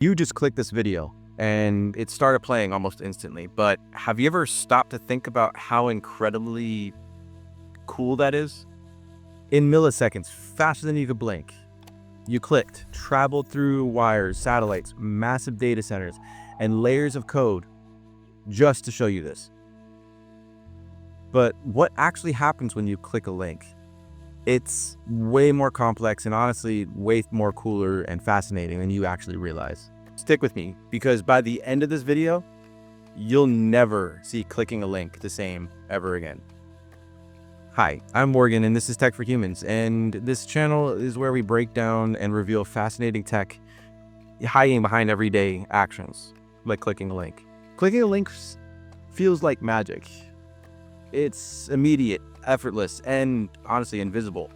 You just clicked this video and it started playing almost instantly, but have you ever stopped to think about how incredibly cool that is? In milliseconds, faster than you could blink, you clicked, traveled through wires, satellites, massive data centers, and layers of code just to show you this. But what actually happens when you click a link? It's way more complex and honestly way more cooler and fascinating than you actually realize. Stick with me, because by the end of this video, you'll never see clicking a link the same ever again. Hi, I'm Morgan and this is Tech for Humans, and this channel is where we break down and reveal fascinating tech hiding behind everyday actions, like clicking a link. Clicking a link feels like magic. It's immediate, effortless, and honestly invisible.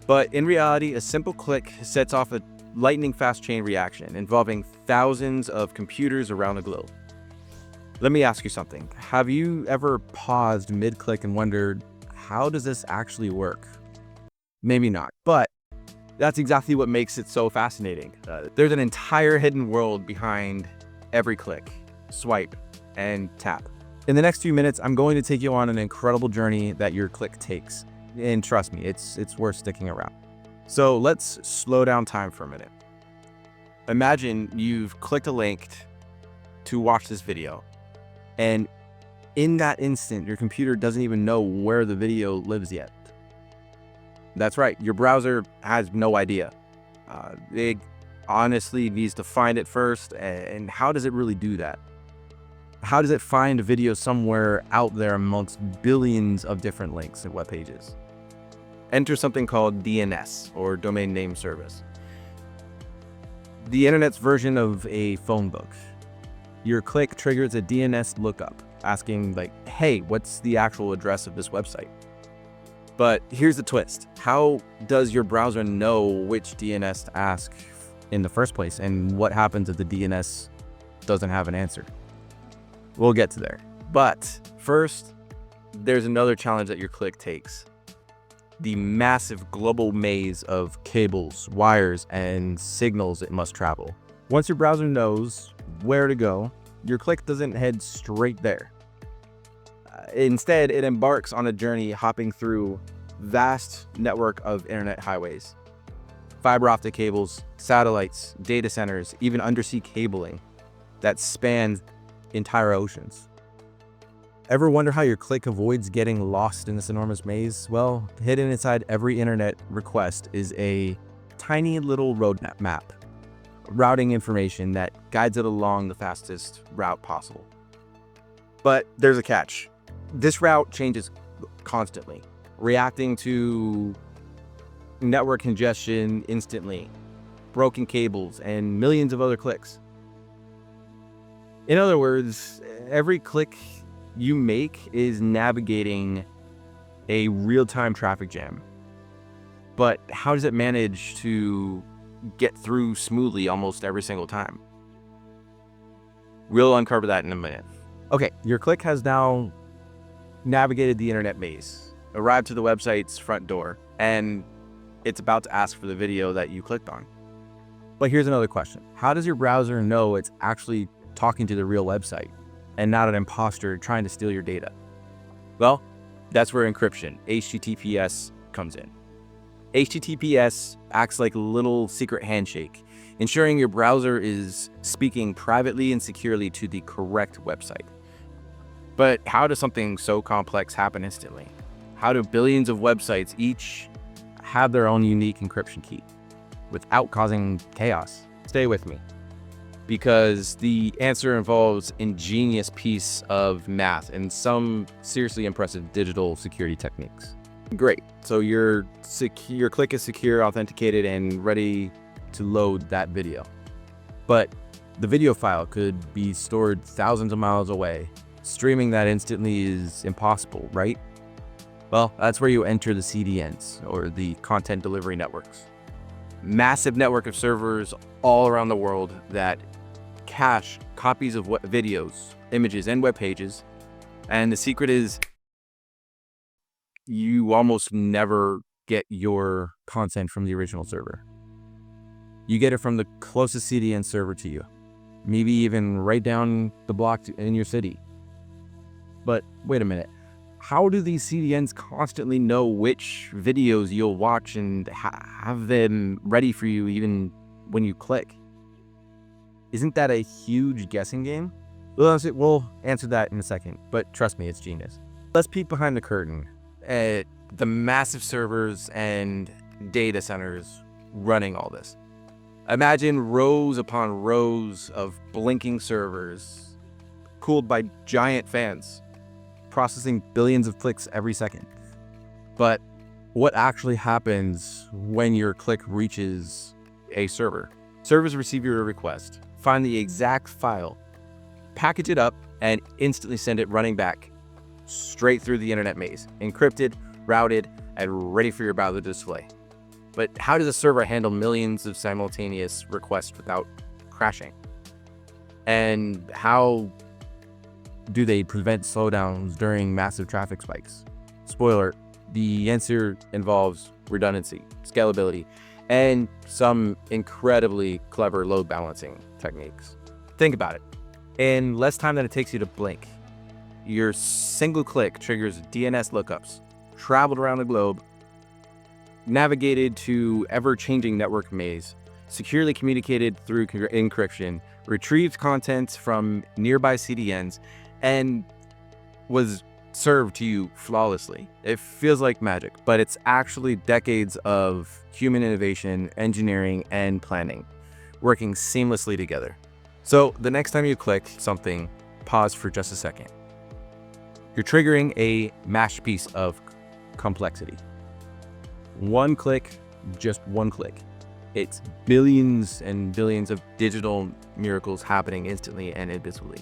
But in reality, a simple click sets off a lightning-fast chain reaction involving thousands of computers around the globe. Let me ask you something. Have you ever paused mid-click and wondered, how does this actually work? Maybe not, but that's exactly what makes it so fascinating. There's an entire hidden world behind every click, swipe, and tap. In the next few minutes, I'm going to take you on an incredible journey that your click takes. And trust me, it's worth sticking around. So let's slow down time for a minute. Imagine you've clicked a link to watch this video, and in that instant, your computer doesn't even know where the video lives yet. That's right, your browser has no idea. It honestly needs to find it first, and how does it really do that? How does it find a video somewhere out there amongst billions of different links and web pages? Enter something called DNS, or Domain Name Service. The internet's version of a phone book. Your click triggers a DNS lookup, asking like, hey, what's the actual address of this website? But here's the twist. How does your browser know which DNS to ask in the first place? And what happens if the DNS doesn't have an answer? We'll get to there. But first, there's another challenge that your click takes. The massive global maze of cables, wires, and signals it must travel. Once your browser knows where to go, your click doesn't head straight there. Instead, it embarks on a journey hopping through vast network of internet highways, fiber optic cables, satellites, data centers, even undersea cabling that spans entire oceans. Ever wonder how your click avoids getting lost in this enormous maze? Well, hidden inside every internet request is a tiny little roadmap map, routing information that guides it along the fastest route possible. But there's a catch. This route changes constantly, reacting to network congestion instantly, broken cables, and millions of other clicks. In other words, every click you make is navigating a real-time traffic jam. But how does it manage to get through smoothly almost every single time? We'll uncover that in a minute. Okay, your click has now navigated the internet maze, arrived to the website's front door, and it's about to ask for the video that you clicked on. But here's another question. How does your browser know it's actually talking to the real website and not an imposter trying to steal your data? Well, that's where encryption, HTTPS, comes in. HTTPS acts like a little secret handshake, ensuring your browser is speaking privately and securely to the correct website. But how does something so complex happen instantly? How do billions of websites each have their own unique encryption key without causing chaos? Stay with me, because the answer involves ingenious piece of math and some seriously impressive digital security techniques. Great, so your click is secure, authenticated, and ready to load that video. But the video file could be stored thousands of miles away. Streaming that instantly is impossible, right? Well, that's where you enter the CDNs, or the content delivery networks. Massive network of servers all around the world that cache copies of videos, images, and web pages. And the secret is you almost never get your content from the original server. You get it from the closest CDN server to you, maybe even right down the block in your city. But wait a minute. How do these CDNs constantly know which videos you'll watch and have them ready for you even when you click? Isn't that a huge guessing game? We'll answer that in a second, but trust me, it's genius. Let's peek behind the curtain at the massive servers and data centers running all this. Imagine rows upon rows of blinking servers cooled by giant fans, processing billions of clicks every second. But what actually happens when your click reaches a server? Servers receive your request, find the exact file, package it up, and instantly send it running back straight through the internet maze, encrypted, routed, and ready for your browser to display. But how does a server handle millions of simultaneous requests without crashing? And how do they prevent slowdowns during massive traffic spikes? Spoiler, the answer involves redundancy, scalability, and some incredibly clever load balancing techniques. Think about it. In less time than it takes you to blink, your single click triggers DNS lookups, traveled around the globe, navigated to ever-changing network maze, securely communicated through encryption, retrieved content from nearby CDNs, and was served to you flawlessly. It feels like magic, but it's actually decades of human innovation, engineering, and planning working seamlessly together. So the next time you click something, pause for just a second. You're triggering a mashed piece of complexity. One click, just one click. It's billions and billions of digital miracles happening instantly and invisibly.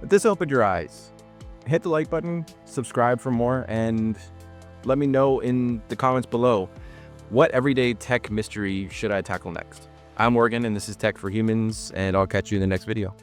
If this opened your eyes, hit the like button, subscribe for more, and let me know in the comments below, what everyday tech mystery should I tackle next? I'm Morgan, and this is Tech for Humans, and I'll catch you in the next video.